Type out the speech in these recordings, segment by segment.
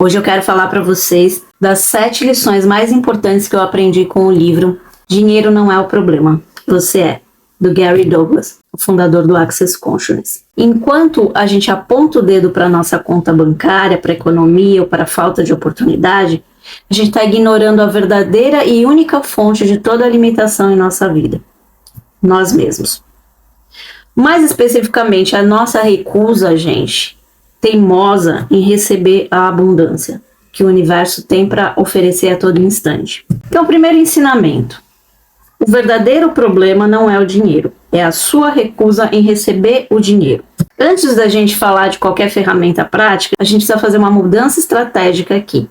Hoje eu quero falar para vocês das 7 lições mais importantes que eu aprendi com o livro Dinheiro Não É o Problema, Você É, do Gary Douglas, o fundador do Access Consciousness. Enquanto a gente aponta o dedo para a nossa conta bancária, para a economia ou para a falta de oportunidade, a gente está ignorando a verdadeira e única fonte de toda a limitação em nossa vida, nós mesmos. Mais especificamente, a nossa recusa, gente, teimosa em receber a abundância que o universo tem para oferecer a todo instante. Então, primeiro ensinamento. O verdadeiro problema não é o dinheiro, é a sua recusa em receber o dinheiro. Antes da gente falar de qualquer ferramenta prática, a gente precisa fazer uma mudança estratégica aqui.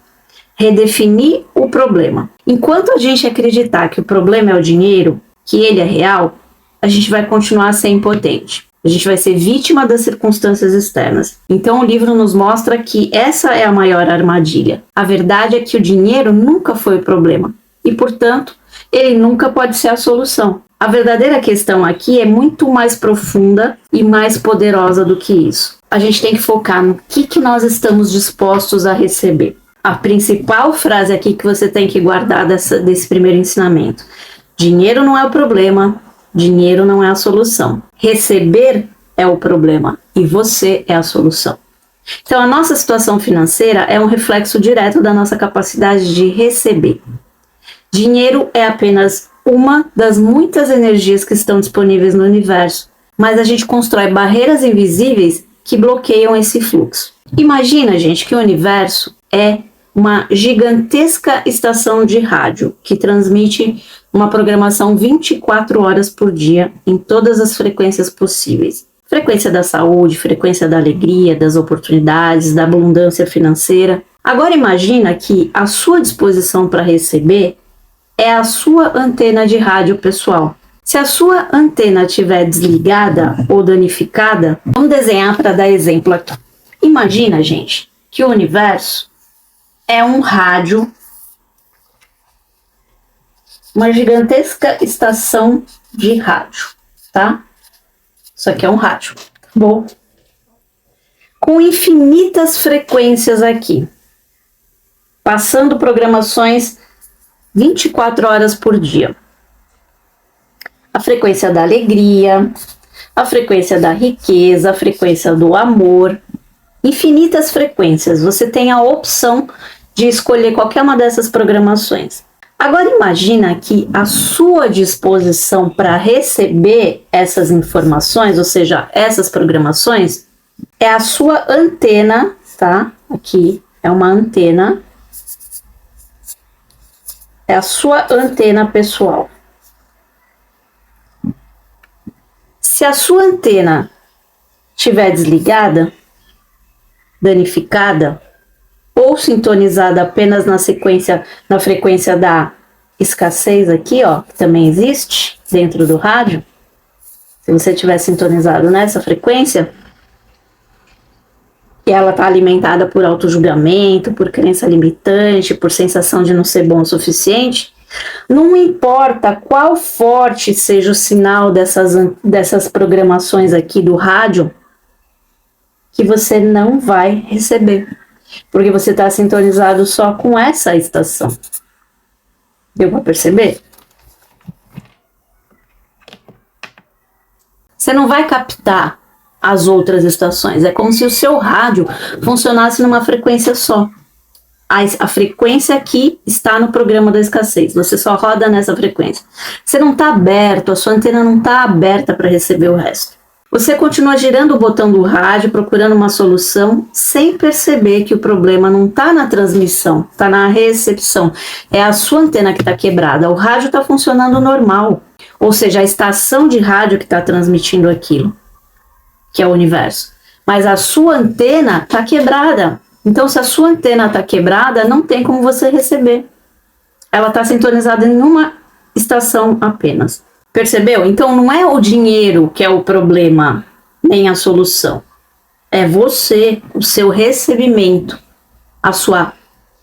Redefinir o problema. Enquanto a gente acreditar que o problema é o dinheiro, que ele é real, a gente vai continuar a ser impotente. A gente vai ser vítima das circunstâncias externas. Então o livro nos mostra que essa é a maior armadilha. A verdade é que o dinheiro nunca foi o problema e, portanto, ele nunca pode ser a solução. A verdadeira questão aqui é muito mais profunda e mais poderosa do que isso. A gente tem que focar no que nós estamos dispostos a receber. A principal frase aqui que você tem que guardar desse primeiro ensinamento: dinheiro não é o problema, dinheiro não é a solução. Receber é o problema e você é a solução. Então, a nossa situação financeira é um reflexo direto da nossa capacidade de receber. Dinheiro é apenas uma das muitas energias que estão disponíveis no universo, mas a gente constrói barreiras invisíveis que bloqueiam esse fluxo. Imagina, gente, que o universo é uma gigantesca estação de rádio que transmite uma programação 24 horas por dia em todas as frequências possíveis. Frequência da saúde, frequência da alegria, das oportunidades, da abundância financeira. Agora imagina que a sua disposição para receber é a sua antena de rádio pessoal. Se a sua antena estiver desligada ou danificada, vamos desenhar para dar exemplo aqui. Imagina, gente, que o universo é um rádio, uma gigantesca estação de rádio, tá? Isso aqui é um rádio, tá bom? Com infinitas frequências aqui, passando programações 24 horas por dia. A frequência da alegria, a frequência da riqueza, a frequência do amor, infinitas frequências. Você tem a opção de escolher qualquer uma dessas programações. Agora imagina que a sua disposição para receber essas informações, ou seja, essas programações, é a sua antena, tá? Aqui é uma antena. É a sua antena pessoal. Se a sua antena estiver desligada, danificada, ou sintonizada apenas na frequência da escassez aqui, ó, que também existe dentro do rádio, se você estiver sintonizado nessa frequência, e ela está alimentada por autojulgamento, por crença limitante, por sensação de não ser bom o suficiente, não importa qual forte seja o sinal dessas programações aqui do rádio, que você não vai receber. Porque você está sintonizado só com essa estação. Deu para perceber? Você não vai captar as outras estações. É como se o seu rádio funcionasse numa frequência só. A frequência aqui está no programa da escassez. Você só roda nessa frequência. Você não está aberto, a sua antena não está aberta para receber o resto. Você continua girando o botão do rádio, procurando uma solução, sem perceber que o problema não está na transmissão, está na recepção. É a sua antena que está quebrada. O rádio está funcionando normal. Ou seja, a estação de rádio que está transmitindo aquilo, que é o universo. Mas a sua antena está quebrada. Então, se a sua antena está quebrada, não tem como você receber. Ela está sintonizada em uma estação apenas. Percebeu? Então não é o dinheiro que é o problema, nem a solução. É você, o seu recebimento, a sua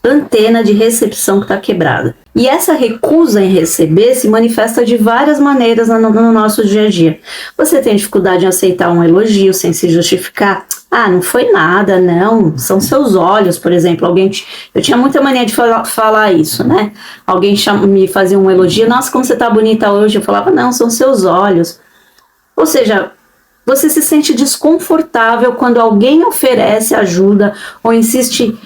antena de recepção que está quebrada. E essa recusa em receber se manifesta de várias maneiras no nosso dia a dia. Você tem dificuldade em aceitar um elogio sem se justificar. Ah, não foi nada, não. São seus olhos, por exemplo. Eu tinha muita mania de falar isso, né? Alguém me fazia um elogio. Nossa, como você tá bonita hoje. Eu falava, não, são seus olhos. Ou seja, você se sente desconfortável quando alguém oferece ajuda ou insiste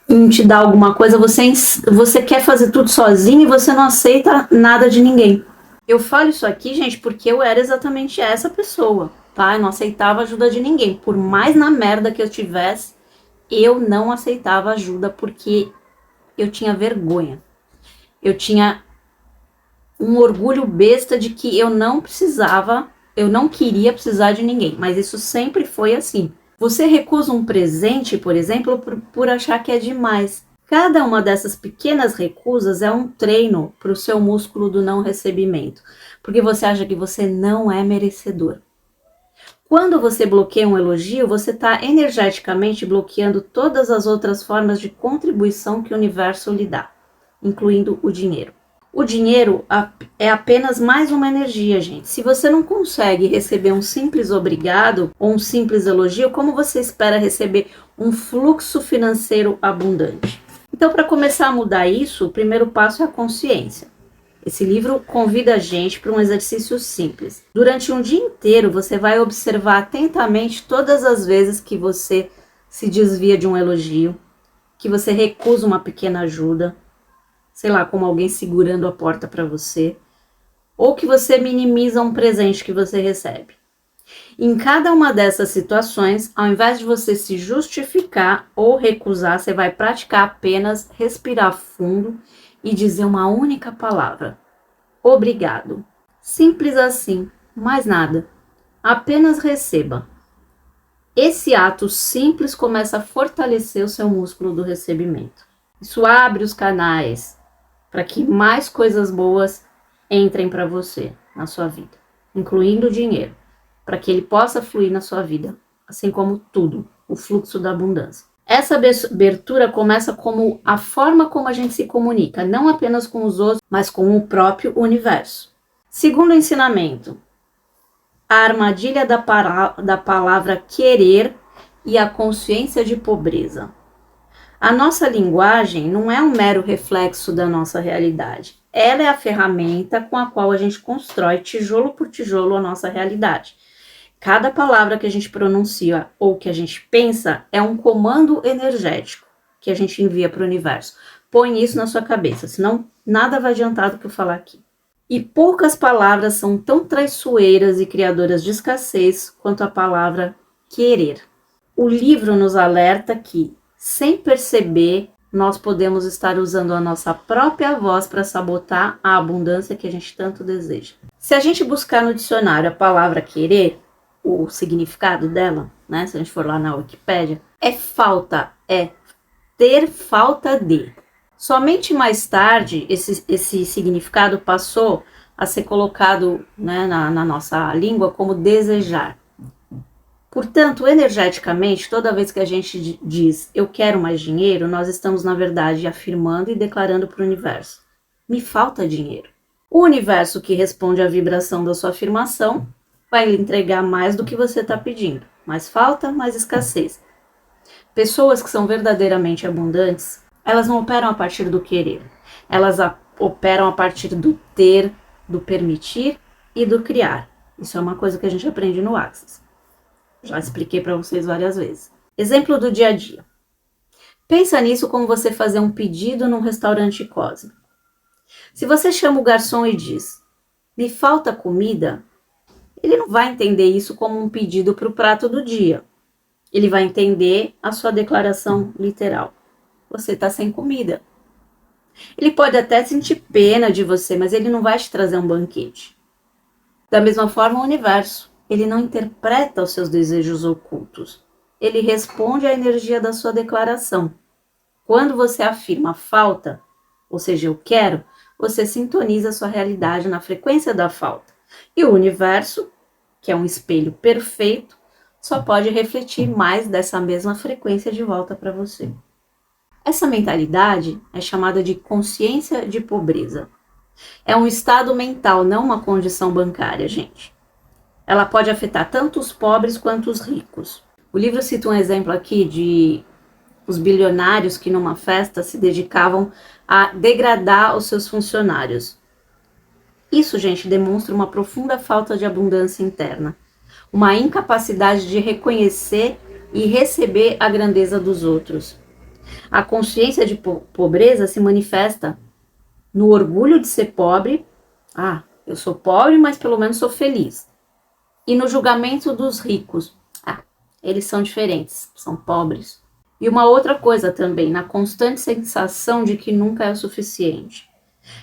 em te dar alguma coisa. Você quer fazer tudo sozinho e você não aceita nada de ninguém. Eu falo isso aqui, gente, porque eu era exatamente essa pessoa, tá? Eu não aceitava ajuda de ninguém. Por mais na merda que eu tivesse, eu não aceitava ajuda porque eu tinha vergonha. Eu tinha um orgulho besta de que eu não queria precisar de ninguém. Mas isso sempre foi assim. Você recusa um presente, por exemplo, por achar que é demais. Cada uma dessas pequenas recusas é um treino para o seu músculo do não recebimento, porque você acha que você não é merecedor. Quando você bloqueia um elogio, você está energeticamente bloqueando todas as outras formas de contribuição que o universo lhe dá, incluindo o dinheiro. O dinheiro é apenas mais uma energia, gente. Se você não consegue receber um simples obrigado ou um simples elogio, como você espera receber um fluxo financeiro abundante? Então, para começar a mudar isso, o primeiro passo é a consciência. Esse livro convida a gente para um exercício simples. Durante um dia inteiro, você vai observar atentamente todas as vezes que você se desvia de um elogio, que você recusa uma pequena ajuda, sei lá, como alguém segurando a porta para você, ou que você minimiza um presente que você recebe. Em cada uma dessas situações, ao invés de você se justificar ou recusar, você vai praticar apenas respirar fundo e dizer uma única palavra: obrigado. Simples assim, mais nada. Apenas receba. Esse ato simples começa a fortalecer o seu músculo do recebimento. Isso abre os canais para que mais coisas boas entrem para você, na sua vida, incluindo o dinheiro, para que ele possa fluir na sua vida, assim como tudo, o fluxo da abundância. Essa abertura começa como a forma como a gente se comunica, não apenas com os outros, mas com o próprio universo. Segundo ensinamento, a armadilha da palavra querer e a consciência de pobreza. A nossa linguagem não é um mero reflexo da nossa realidade. Ela é a ferramenta com a qual a gente constrói tijolo por tijolo a nossa realidade. Cada palavra que a gente pronuncia ou que a gente pensa é um comando energético que a gente envia para o universo. Põe isso na sua cabeça, senão nada vai adiantar do que eu falar aqui. E poucas palavras são tão traiçoeiras e criadoras de escassez quanto a palavra querer. O livro nos alerta que, sem perceber, nós podemos estar usando a nossa própria voz para sabotar a abundância que a gente tanto deseja. Se a gente buscar no dicionário a palavra querer, o significado dela, né? Se a gente for lá na Wikipédia, é falta, é ter falta de. Somente mais tarde esse significado passou a ser colocado, né, na nossa língua como desejar. Portanto, energeticamente, toda vez que a gente diz eu quero mais dinheiro, nós estamos, na verdade, afirmando e declarando para o universo: me falta dinheiro. O universo que responde à vibração da sua afirmação vai lhe entregar mais do que você está pedindo. Mais falta, mais escassez. Pessoas que são verdadeiramente abundantes, elas não operam a partir do querer. Elas operam a partir do ter, do permitir e do criar. Isso é uma coisa que a gente aprende no Access. Já expliquei para vocês várias vezes. Exemplo do dia a dia. Pensa nisso como você fazer um pedido num restaurante cósmico. Se você chama o garçom e diz: me falta comida, ele não vai entender isso como um pedido para o prato do dia. Ele vai entender a sua declaração literal: você está sem comida. Ele pode até sentir pena de você, mas ele não vai te trazer um banquete. Da mesma forma, o universo. Ele não interpreta os seus desejos ocultos. Ele responde à energia da sua declaração. Quando você afirma falta, ou seja, eu quero, você sintoniza a sua realidade na frequência da falta. E o universo, que é um espelho perfeito, só pode refletir mais dessa mesma frequência de volta para você. Essa mentalidade é chamada de consciência de pobreza. É um estado mental, não uma condição bancária, gente. Ela pode afetar tanto os pobres quanto os ricos. O livro cita um exemplo aqui de os bilionários que numa festa se dedicavam a degradar os seus funcionários. Isso, gente, demonstra uma profunda falta de abundância interna, uma incapacidade de reconhecer e receber a grandeza dos outros. A consciência de pobreza se manifesta no orgulho de ser pobre. Ah, eu sou pobre, mas pelo menos sou feliz. E no julgamento dos ricos. Ah, eles são diferentes, são pobres. E uma outra coisa também, na constante sensação de que nunca é o suficiente.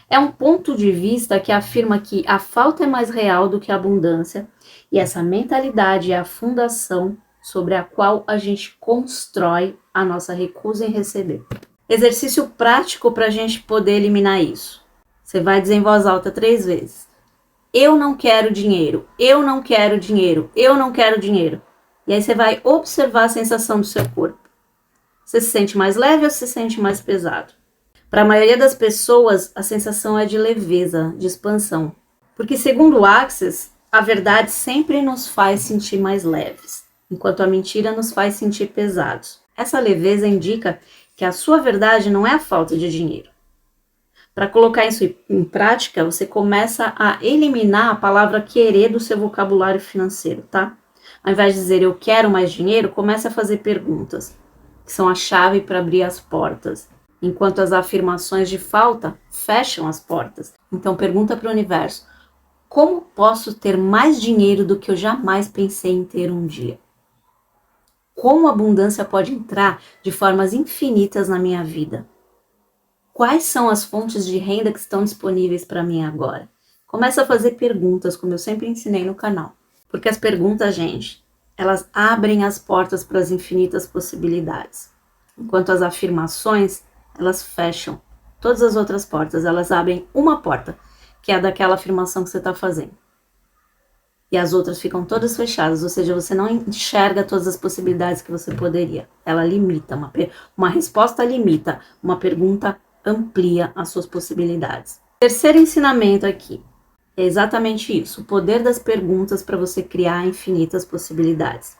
É um ponto de vista que afirma que a falta é mais real do que a abundância, e essa mentalidade é a fundação sobre a qual a gente constrói a nossa recusa em receber. Exercício prático para a gente poder eliminar isso. Você vai dizer em voz alta 3 vezes. Eu não quero dinheiro, eu não quero dinheiro, eu não quero dinheiro. E aí você vai observar a sensação do seu corpo. Você se sente mais leve ou se sente mais pesado? Para a maioria das pessoas, a sensação é de leveza, de expansão. Porque, segundo o Access, a verdade sempre nos faz sentir mais leves, enquanto a mentira nos faz sentir pesados. Essa leveza indica que a sua verdade não é a falta de dinheiro. Para colocar isso em prática, você começa a eliminar a palavra querer do seu vocabulário financeiro, tá? Ao invés de dizer eu quero mais dinheiro, comece a fazer perguntas, que são a chave para abrir as portas. Enquanto as afirmações de falta fecham as portas. Então pergunta para o universo, como posso ter mais dinheiro do que eu jamais pensei em ter um dia? Como a abundância pode entrar de formas infinitas na minha vida? Quais são as fontes de renda que estão disponíveis para mim agora? Começa a fazer perguntas, como eu sempre ensinei no canal. Porque as perguntas, gente, elas abrem as portas para as infinitas possibilidades. Enquanto as afirmações, elas fecham todas as outras portas, elas abrem uma porta, que é a daquela afirmação que você está fazendo. E as outras ficam todas fechadas, ou seja, você não enxerga todas as possibilidades que você poderia. Ela limita, uma resposta limita, uma pergunta amplia as suas possibilidades. Terceiro ensinamento aqui é exatamente isso, o poder das perguntas para você criar infinitas possibilidades.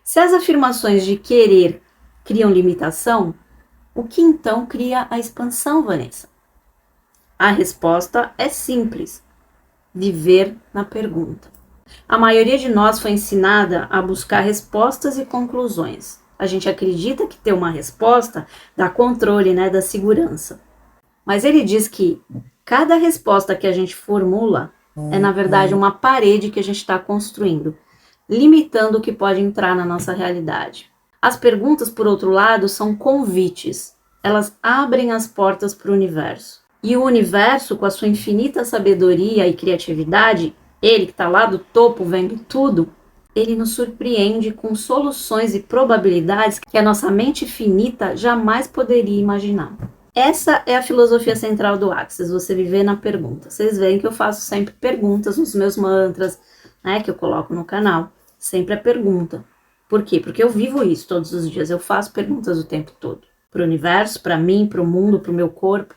Se as afirmações de querer criam limitação, o que então cria a expansão, Vanessa? A resposta é simples: viver na pergunta. A maioria de nós foi ensinada a buscar respostas e conclusões. A gente acredita que ter uma resposta dá controle, né, da segurança. Mas ele diz que cada resposta que a gente formula é, na verdade, uma parede que a gente está construindo, limitando o que pode entrar na nossa realidade. As perguntas, por outro lado, são convites. Elas abrem as portas para o universo. E o universo, com a sua infinita sabedoria e criatividade, ele que está lá do topo vendo tudo, ele nos surpreende com soluções e probabilidades que a nossa mente finita jamais poderia imaginar. Essa é a filosofia central do Access, você viver na pergunta. Vocês veem que eu faço sempre perguntas nos meus mantras, né, que eu coloco no canal. Sempre a pergunta. Por quê? Porque eu vivo isso todos os dias, eu faço perguntas o tempo todo. Para o universo, para mim, para o mundo, para o meu corpo.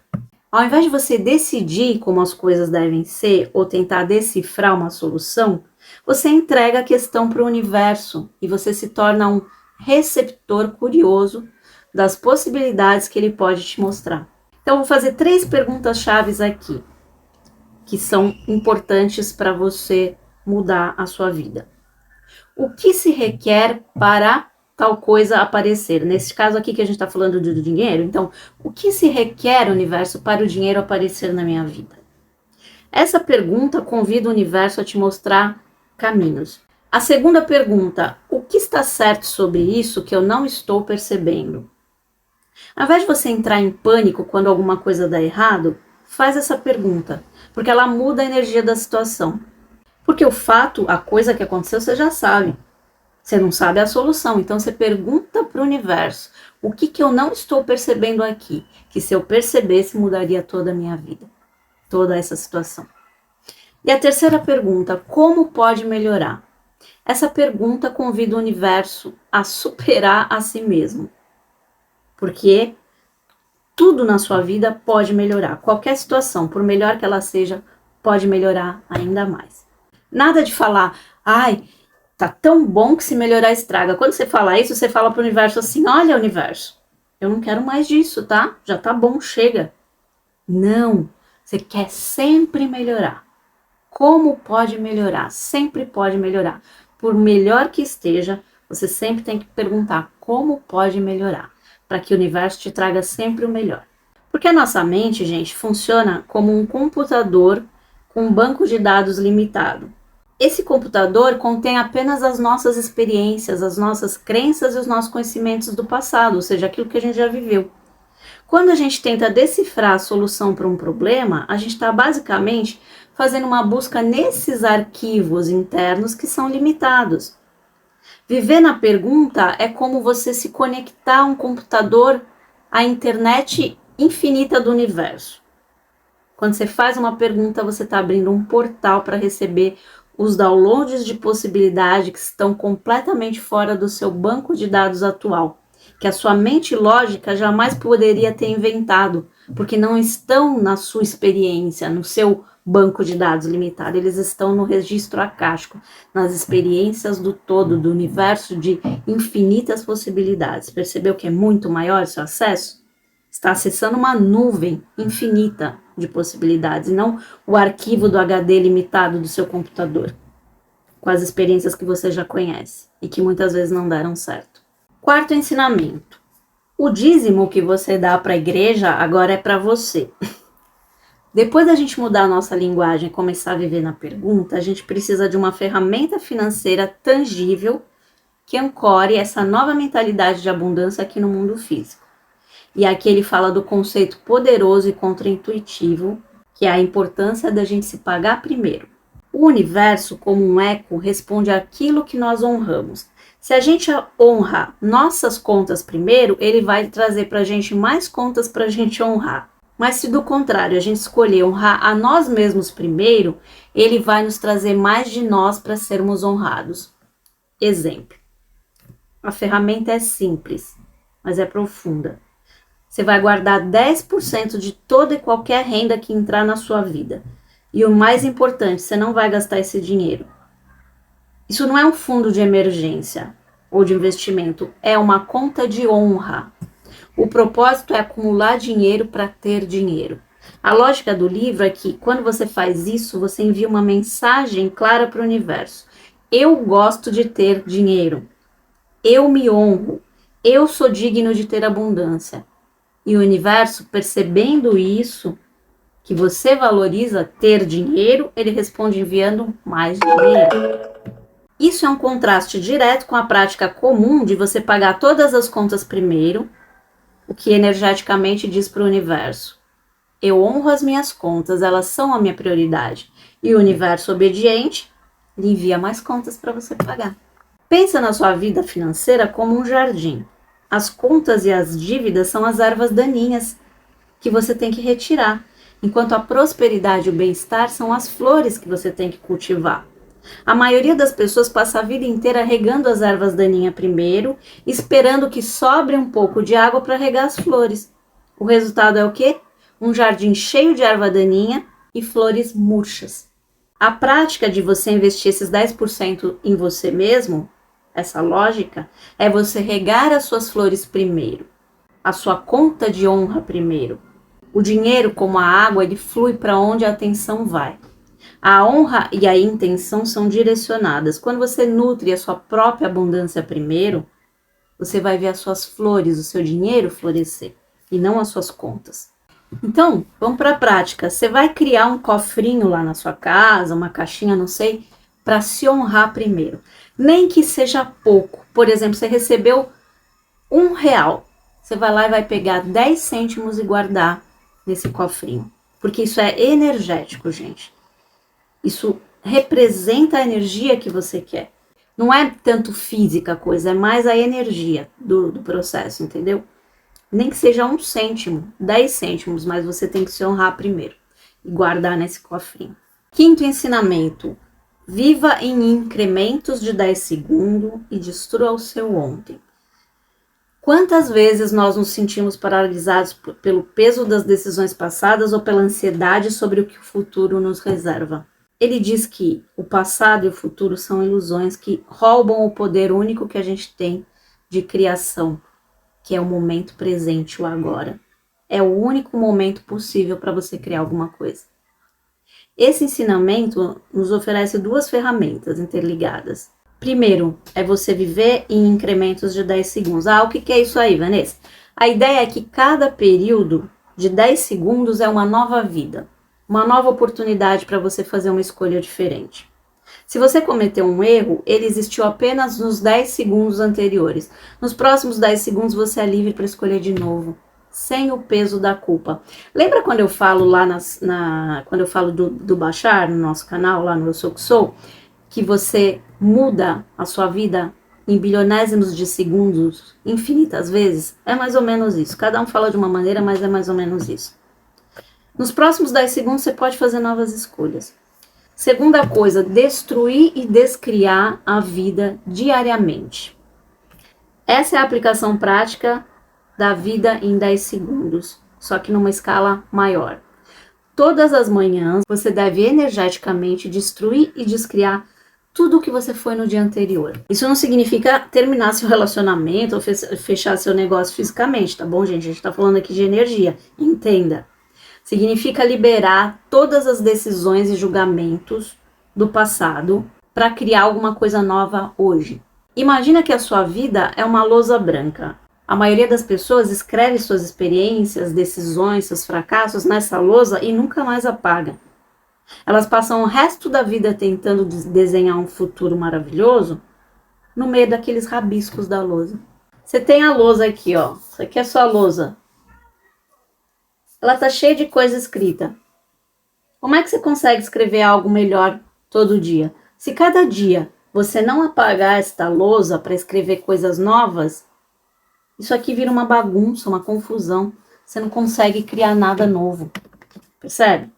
Ao invés de você decidir como as coisas devem ser ou tentar decifrar uma solução, você entrega a questão para o universo e você se torna um receptor curioso das possibilidades que ele pode te mostrar. Então, eu vou fazer 3 perguntas chaves aqui, que são importantes para você mudar a sua vida. O que se requer para tal coisa aparecer? Nesse caso aqui que a gente está falando do dinheiro, então, o que se requer, universo, para o dinheiro aparecer na minha vida? Essa pergunta convida o universo a te mostrar caminhos. A segunda pergunta, o que está certo sobre isso que eu não estou percebendo? Ao invés de você entrar em pânico quando alguma coisa dá errado, faz essa pergunta, porque ela muda a energia da situação. Porque o fato, a coisa que aconteceu, você já sabe. Você não sabe a solução, então você pergunta para o universo, o que eu não estou percebendo aqui? Que se eu percebesse, mudaria toda a minha vida, toda essa situação. E a terceira pergunta, como pode melhorar? Essa pergunta convida o universo a superar a si mesmo. Porque tudo na sua vida pode melhorar. Qualquer situação, por melhor que ela seja, pode melhorar ainda mais. Nada de falar, ai, Tá tão bom que se melhorar estraga. Quando você fala isso, você fala pro universo assim: olha, universo, eu não quero mais disso, tá? Já tá bom, chega. Não, você quer sempre melhorar. Como pode melhorar? Sempre pode melhorar. Por melhor que esteja, você sempre tem que perguntar como pode melhorar, para que o universo te traga sempre o melhor. Porque a nossa mente, gente, funciona como um computador com um banco de dados limitado. Esse computador contém apenas as nossas experiências, as nossas crenças e os nossos conhecimentos do passado, ou seja, aquilo que a gente já viveu. Quando a gente tenta decifrar a solução para um problema, a gente está basicamente fazendo uma busca nesses arquivos internos que são limitados. Viver na pergunta é como você se conectar a um computador à internet infinita do universo. Quando você faz uma pergunta, você está abrindo um portal para receber os downloads de possibilidade que estão completamente fora do seu banco de dados atual, que a sua mente lógica jamais poderia ter inventado, porque não estão na sua experiência, no seu banco de dados limitado, eles estão no registro acástico, nas experiências do todo, do universo de infinitas possibilidades. Percebeu que é muito maior seu acesso? Está acessando uma nuvem infinita de possibilidades, e não o arquivo do HD limitado do seu computador, com as experiências que você já conhece e que muitas vezes não deram certo. Quarto ensinamento. O dízimo que você dá para a igreja agora é para você. Depois da gente mudar a nossa linguagem e começar a viver na pergunta, a gente precisa de uma ferramenta financeira tangível que ancore essa nova mentalidade de abundância aqui no mundo físico. E aqui ele fala do conceito poderoso e contraintuitivo, que é a importância da gente se pagar primeiro. O universo, como um eco, responde àquilo que nós honramos. Se a gente honra nossas contas primeiro, ele vai trazer para a gente mais contas para a gente honrar. Mas se do contrário a gente escolher honrar a nós mesmos primeiro, ele vai nos trazer mais de nós para sermos honrados. Exemplo. A ferramenta é simples, mas é profunda. Você vai guardar 10% de toda e qualquer renda que entrar na sua vida. E o mais importante, você não vai gastar esse dinheiro. Isso não é um fundo de emergência ou de investimento, é uma conta de honra. O propósito é acumular dinheiro para ter dinheiro. A lógica do livro é que quando você faz isso, você envia uma mensagem clara para o universo. Eu gosto de ter dinheiro. Eu me honro. Eu sou digno de ter abundância. E o universo, percebendo isso, que você valoriza ter dinheiro, ele responde enviando mais dinheiro. Isso é um contraste direto com a prática comum de você pagar todas as contas primeiro, o que energeticamente diz para o universo: eu honro as minhas contas, elas são a minha prioridade. E o universo obediente lhe envia mais contas para você pagar. Pensa na sua vida financeira como um jardim. As contas e as dívidas são as ervas daninhas que você tem que retirar, enquanto a prosperidade e o bem-estar são as flores que você tem que cultivar. A maioria das pessoas passa a vida inteira regando as ervas daninhas primeiro, esperando que sobre um pouco de água para regar as flores. O resultado é o quê? Um jardim cheio de erva daninha e flores murchas. A prática de você investir esses 10% em você mesmo, essa lógica, é você regar as suas flores primeiro, a sua conta de honra primeiro. O dinheiro, como a água, ele flui para onde a atenção vai. A honra e a intenção são direcionadas. Quando você nutre a sua própria abundância primeiro, você vai ver as suas flores, o seu dinheiro florescer, e não as suas contas. Então, vamos para a prática. Você vai criar um cofrinho lá na sua casa, uma caixinha, não sei, para se honrar primeiro. Nem que seja pouco. Por exemplo, você recebeu R$1. Você vai lá e vai pegar 10 cêntimos e guardar nesse cofrinho. Porque isso é energético, gente. Isso representa a energia que você quer. Não é tanto física a coisa, é mais a energia do processo, entendeu? Nem que seja 1 cêntimo, 10 cêntimos, mas você tem que se honrar primeiro e guardar nesse cofrinho. Quinto ensinamento: viva em incrementos de 10 segundos e destrua o seu ontem. Quantas vezes nós nos sentimos paralisados pelo peso das decisões passadas ou pela ansiedade sobre o que o futuro nos reserva? Ele diz que o passado e o futuro são ilusões que roubam o poder único que a gente tem de criação, que é o momento presente, o agora. É o único momento possível para você criar alguma coisa. Esse ensinamento nos oferece duas ferramentas interligadas. Primeiro, é você viver em incrementos de 10 segundos. O que é isso aí, Vanessa? A ideia é que cada período de 10 segundos é uma nova vida, uma nova oportunidade para você fazer uma escolha diferente. Se você cometeu um erro, ele existiu apenas nos 10 segundos anteriores. Nos próximos 10 segundos você é livre para escolher de novo, sem o peso da culpa. Lembra quando eu falo lá quando eu falo do Bashar no nosso canal, lá no Eu Sou Que Sou, que você muda a sua vida em bilionésimos de segundos, infinitas vezes? É mais ou menos isso. Cada um fala de uma maneira, mas é mais ou menos isso. Nos próximos 10 segundos você pode fazer novas escolhas. Segunda coisa, destruir e descriar a vida diariamente. Essa é a aplicação prática da vida em 10 segundos, só que numa escala maior. Todas as manhãs você deve energeticamente destruir e descriar tudo o que você foi no dia anterior. Isso não significa terminar seu relacionamento ou fechar seu negócio fisicamente, tá bom, gente? A gente tá falando aqui de energia, entenda. Significa liberar todas as decisões e julgamentos do passado para criar alguma coisa nova hoje. Imagina que a sua vida é uma lousa branca. A maioria das pessoas escreve suas experiências, decisões, seus fracassos nessa lousa e nunca mais apaga. Elas passam o resto da vida tentando desenhar um futuro maravilhoso no meio daqueles rabiscos da lousa. Você tem a lousa aqui, ó. Isso aqui é a sua lousa. Ela tá cheia de coisa escrita. Como é que você consegue escrever algo melhor todo dia? Se cada dia você não apagar esta lousa para escrever coisas novas, isso aqui vira uma bagunça, uma confusão. Você não consegue criar nada novo. Percebe?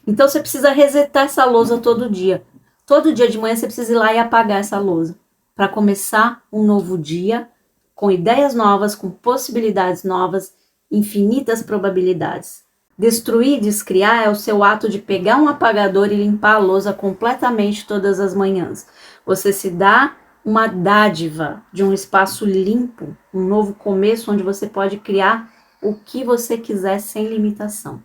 Então você precisa resetar essa lousa todo dia. Todo dia de manhã você precisa ir lá e apagar essa lousa para começar um novo dia com ideias novas, com possibilidades novas, infinitas probabilidades. Destruir e descriar é o seu ato de pegar um apagador e limpar a lousa completamente todas as manhãs. Você se dá uma dádiva de um espaço limpo, um novo começo onde você pode criar o que você quiser sem limitação.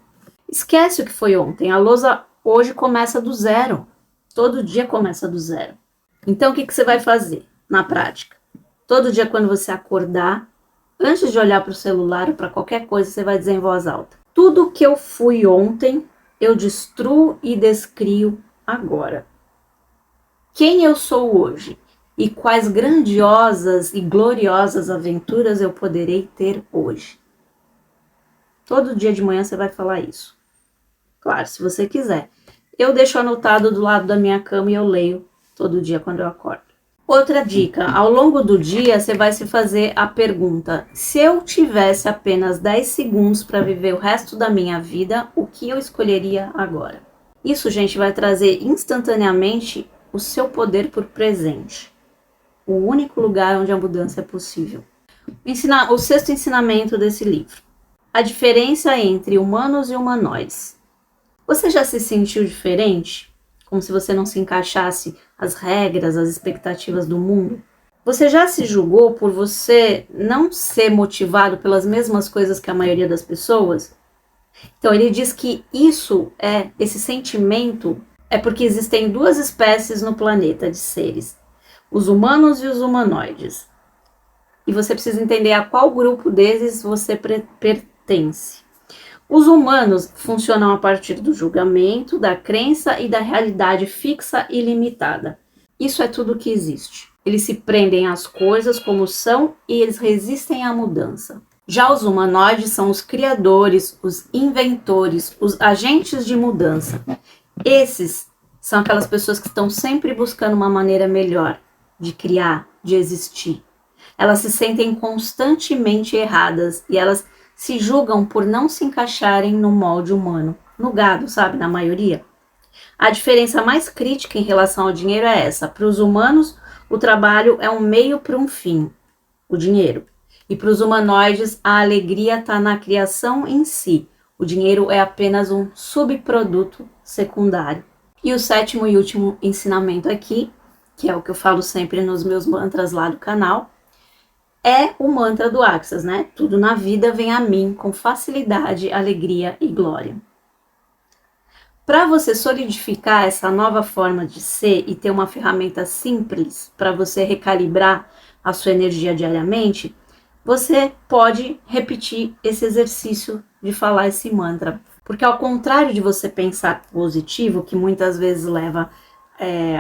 Esquece o que foi ontem. A lousa hoje começa do zero. Todo dia começa do zero. Então o que você vai fazer na prática? Todo dia quando você acordar, antes de olhar para o celular ou para qualquer coisa, você vai dizer em voz alta: tudo que eu fui ontem, eu destruo e descrio agora. Quem eu sou hoje e quais grandiosas e gloriosas aventuras eu poderei ter hoje. Todo dia de manhã você vai falar isso. Claro, se você quiser. Eu deixo anotado do lado da minha cama e eu leio todo dia quando eu acordo. Outra dica, ao longo do dia você vai se fazer a pergunta: se eu tivesse apenas 10 segundos para viver o resto da minha vida, o que eu escolheria agora? Isso, gente, vai trazer instantaneamente o seu poder por presente. O único lugar onde a mudança é possível. O sexto ensinamento desse livro. A diferença entre humanos e humanoides. Você já se sentiu diferente? Como se você não se encaixasse às regras, às expectativas do mundo? Você já se julgou por você não ser motivado pelas mesmas coisas que a maioria das pessoas? Então ele diz que esse sentimento é porque existem duas espécies no planeta de seres, os humanos e os humanoides. E você precisa entender a qual grupo desses você pertence. Os humanos funcionam a partir do julgamento, da crença e da realidade fixa e limitada. Isso é tudo que existe. Eles se prendem às coisas como são e eles resistem à mudança. Já os humanoides são os criadores, os inventores, os agentes de mudança. Esses são aquelas pessoas que estão sempre buscando uma maneira melhor de criar, de existir. Elas se sentem constantemente erradas e elas se julgam por não se encaixarem no molde humano, no gado, sabe, na maioria. A diferença mais crítica em relação ao dinheiro é essa: para os humanos, o trabalho é um meio para um fim, o dinheiro. E para os humanoides, a alegria está na criação em si. O dinheiro é apenas um subproduto secundário. E o sétimo e último ensinamento aqui, que é o que eu falo sempre nos meus mantras lá do canal, é o mantra do Axis, né? Tudo na vida vem a mim com facilidade, alegria e glória. Para você solidificar essa nova forma de ser e ter uma ferramenta simples para você recalibrar a sua energia diariamente, você pode repetir esse exercício de falar esse mantra. Porque ao contrário de você pensar positivo, que muitas vezes leva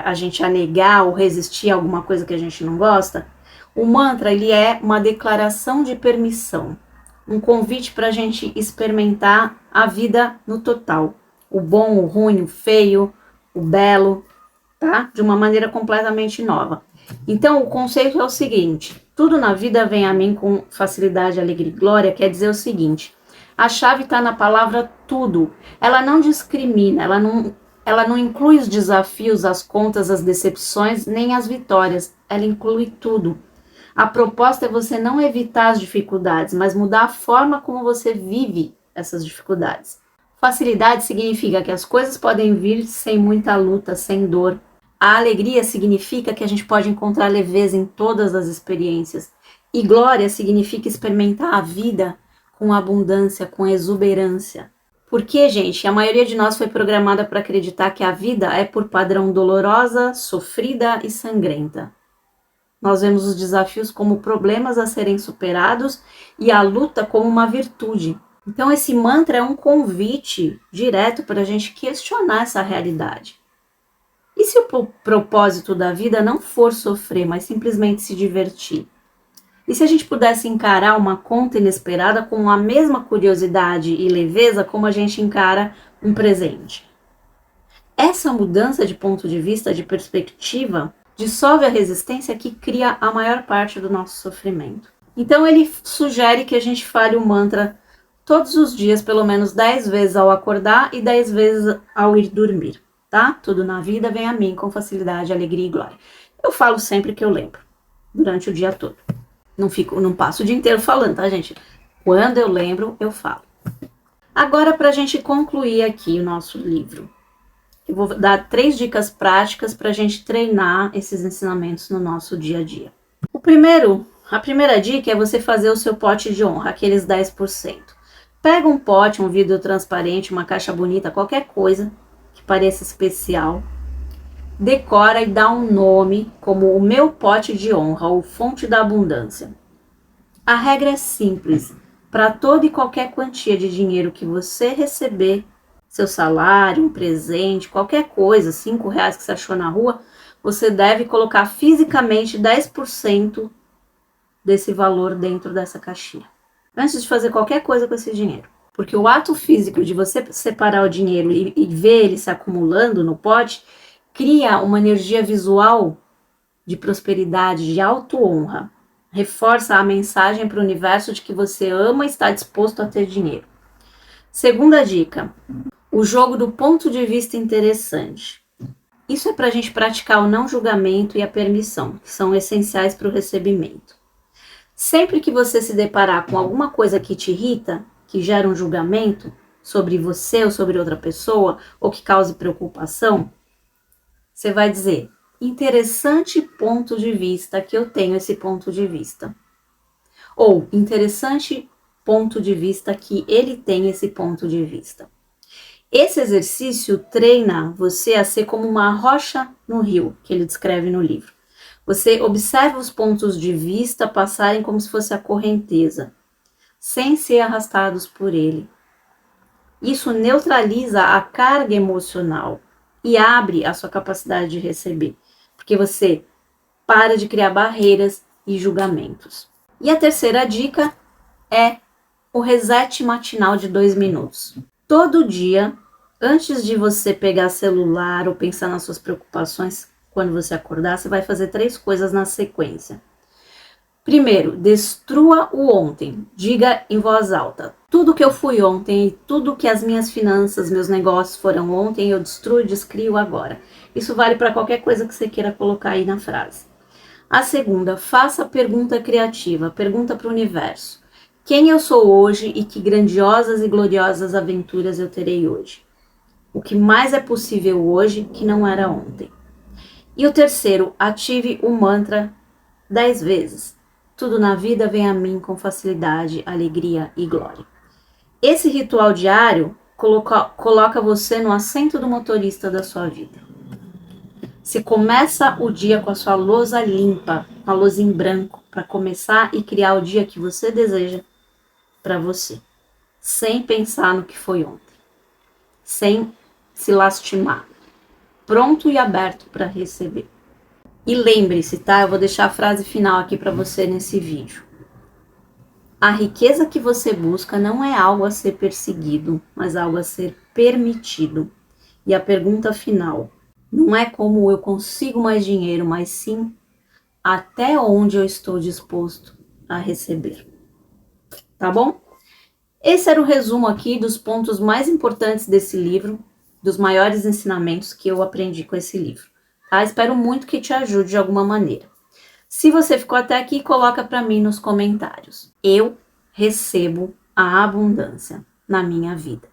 a gente a negar ou resistir a alguma coisa que a gente não gosta, o mantra ele é uma declaração de permissão, um convite para a gente experimentar a vida no total. O bom, o ruim, o feio, o belo, tá? De uma maneira completamente nova. Então, o conceito é o seguinte: tudo na vida vem a mim com facilidade, alegria e glória, quer dizer o seguinte: a chave está na palavra tudo. Ela não discrimina, ela não inclui os desafios, as contas, as decepções, nem as vitórias. Ela inclui tudo. A proposta é você não evitar as dificuldades, mas mudar a forma como você vive essas dificuldades. Facilidade significa que as coisas podem vir sem muita luta, sem dor. A alegria significa que a gente pode encontrar leveza em todas as experiências. E glória significa experimentar a vida com abundância, com exuberância. Porque, gente, a maioria de nós foi programada para acreditar que a vida é por padrão dolorosa, sofrida e sangrenta. Nós vemos os desafios como problemas a serem superados e a luta como uma virtude. Então, esse mantra é um convite direto para a gente questionar essa realidade. E se o propósito da vida não for sofrer, mas simplesmente se divertir? E se a gente pudesse encarar uma conta inesperada com a mesma curiosidade e leveza como a gente encara um presente? Essa mudança de ponto de vista, de perspectiva, dissolve a resistência que cria a maior parte do nosso sofrimento. Então, ele sugere que a gente fale o mantra todos os dias, pelo menos 10 vezes ao acordar e 10 vezes ao ir dormir, tá? Tudo na vida vem a mim com facilidade, alegria e glória. Eu falo sempre que eu lembro, durante o dia todo. Não passo o dia inteiro falando, tá, gente? Quando eu lembro, eu falo. Agora, para a gente concluir aqui o nosso livro, eu vou dar 3 dicas práticas para a gente treinar esses ensinamentos no nosso dia a dia. A primeira dica é você fazer o seu pote de honra, aqueles 10%. Pega um pote, um vidro transparente, uma caixa bonita, qualquer coisa que pareça especial. Decora e dá um nome como o meu pote de honra ou fonte da abundância. A regra é simples. Para toda e qualquer quantia de dinheiro que você receber, seu salário, um presente, qualquer coisa, R$5 que você achou na rua, você deve colocar fisicamente 10% desse valor dentro dessa caixinha. Antes de fazer qualquer coisa com esse dinheiro. Porque o ato físico de você separar o dinheiro e ver ele se acumulando no pote, cria uma energia visual de prosperidade, de auto-honra. Reforça a mensagem para o universo de que você ama e está disposto a ter dinheiro. Segunda dica, o jogo do ponto de vista interessante. Isso é para a gente praticar o não julgamento e a permissão, que são essenciais para o recebimento. Sempre que você se deparar com alguma coisa que te irrita, que gera um julgamento sobre você ou sobre outra pessoa, ou que cause preocupação, você vai dizer, interessante ponto de vista que eu tenho esse ponto de vista. Ou, interessante ponto de vista que ele tem esse ponto de vista. Esse exercício treina você a ser como uma rocha no rio, que ele descreve no livro. Você observa os pontos de vista passarem como se fosse a correnteza, sem ser arrastados por ele. Isso neutraliza a carga emocional e abre a sua capacidade de receber, porque você para de criar barreiras e julgamentos. E a terceira dica é o reset matinal de 2 minutos. Todo dia, antes de você pegar celular ou pensar nas suas preocupações, quando você acordar, você vai fazer 3 coisas na sequência. Primeiro, destrua o ontem. Diga em voz alta. Tudo que eu fui ontem e tudo que as minhas finanças, meus negócios foram ontem, eu destruo e descrio agora. Isso vale para qualquer coisa que você queira colocar aí na frase. A segunda, faça pergunta criativa. Pergunta para o universo. Quem eu sou hoje e que grandiosas e gloriosas aventuras eu terei hoje. O que mais é possível hoje que não era ontem. E o terceiro, ative o mantra 10 vezes. Tudo na vida vem a mim com facilidade, alegria e glória. Esse ritual diário coloca você no assento do motorista da sua vida. Você começa o dia com a sua lousa limpa, uma lousa em branco, para começar e criar o dia que você deseja para você, sem pensar no que foi ontem, sem se lastimar, pronto e aberto para receber. E lembre-se, tá? Eu vou deixar a frase final aqui para você nesse vídeo. A riqueza que você busca não é algo a ser perseguido, mas algo a ser permitido. E a pergunta final não é como eu consigo mais dinheiro, mas sim até onde eu estou disposto a receber. Tá bom? Esse era o resumo aqui dos pontos mais importantes desse livro, dos maiores ensinamentos que eu aprendi com esse livro. Tá? Espero muito que te ajude de alguma maneira. Se você ficou até aqui, coloca para mim nos comentários. Eu recebo a abundância na minha vida.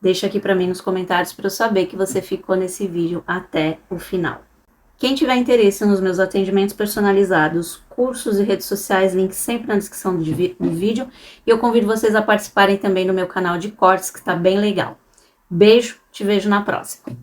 Deixa aqui para mim nos comentários para eu saber que você ficou nesse vídeo até o final. Quem tiver interesse nos meus atendimentos personalizados, cursos e redes sociais, links sempre na descrição do vídeo. E eu convido vocês a participarem também no meu canal de cortes, que está bem legal. Beijo, te vejo na próxima.